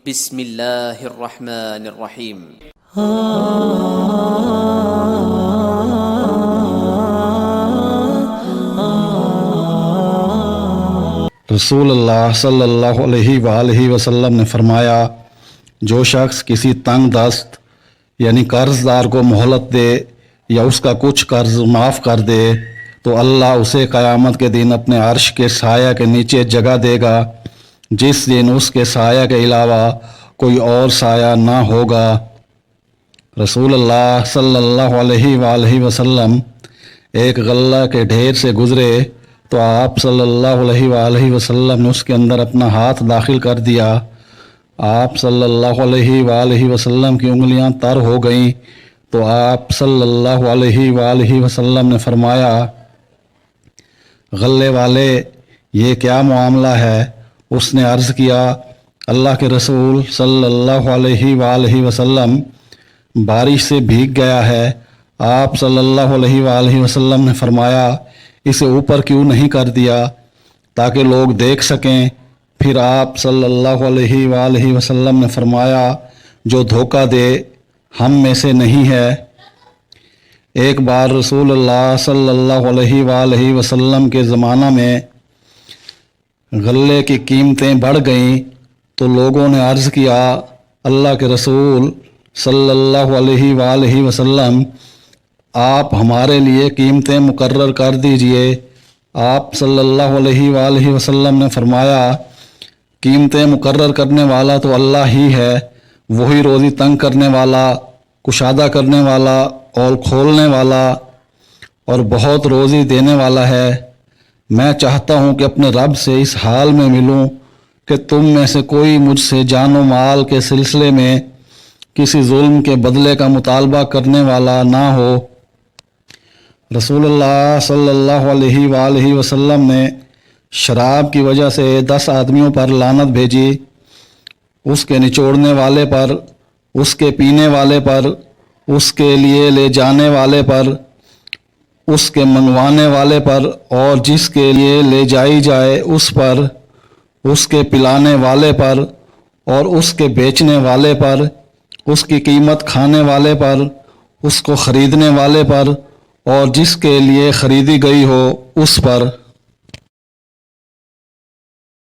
بسم اللہ الرحمن الرحیم۔ رسول اللہ صلی اللہ علیہ وآلہ وسلم نے فرمایا، جو شخص کسی تنگ دست یعنی قرض دار کو مہلت دے یا اس کا کچھ قرض معاف کر دے تو اللہ اسے قیامت کے دن اپنے عرش کے سایہ کے نیچے جگہ دے گا، جس دن اس کے سایہ کے علاوہ کوئی اور سایہ نہ ہوگا۔ رسول اللہ صلی اللہ علیہ وآلہ وسلم ایک غلہ کے ڈھیر سے گزرے تو آپ صلی اللہ علیہ وآلہ وسلم نے اس کے اندر اپنا ہاتھ داخل کر دیا۔ آپ صلی اللہ علیہ وآلہ وسلم کی انگلیاں تر ہو گئیں تو آپ صلی اللہ علیہ وآلہ وسلم نے فرمایا، غلے والے یہ کیا معاملہ ہے؟ اس نے عرض کیا، اللہ کے رسول صلی اللہ علیہ وآلہ وسلم بارش سے بھیگ گیا ہے۔ آپ صلی اللہ علیہ وآلہ وسلم نے فرمایا، اسے اوپر کیوں نہیں کر دیا تاکہ لوگ دیکھ سکیں؟ پھر آپ صلی اللہ علیہ وآلہ وسلم نے فرمایا، جو دھوکہ دے ہم میں سے نہیں ہے۔ ایک بار رسول اللہ صلی اللہ علیہ وآلہ وسلم کے زمانہ میں غلے کی قیمتیں بڑھ گئیں تو لوگوں نے عرض کیا، اللہ کے رسول صلی اللہ علیہ وآلہ وسلم آپ ہمارے لیے قیمتیں مقرر کر دیجئے۔ آپ صلی اللہ علیہ وآلہ وسلم نے فرمایا، قیمتیں مقرر کرنے والا تو اللہ ہی ہے، وہی روزی تنگ کرنے والا، کشادہ کرنے والا اور کھولنے والا اور بہت روزی دینے والا ہے۔ میں چاہتا ہوں کہ اپنے رب سے اس حال میں ملوں کہ تم میں سے کوئی مجھ سے جان و مال کے سلسلے میں کسی ظلم کے بدلے کا مطالبہ کرنے والا نہ ہو۔ رسول اللہ صلی اللہ علیہ وآلہ وسلم نے شراب کی وجہ سے 10 آدمیوں پر لعنت بھیجی، اس کے نچوڑنے والے پر، اس کے پینے والے پر، اس کے لیے لے جانے والے پر، اس کے منگوانے والے پر اور جس کے لیے لے جائی جائے اس پر، اس کے پلانے والے پر اور اس کے بیچنے والے پر، اس کی قیمت کھانے والے پر، اس کو خریدنے والے پر اور جس کے لیے خریدی گئی ہو اس پر۔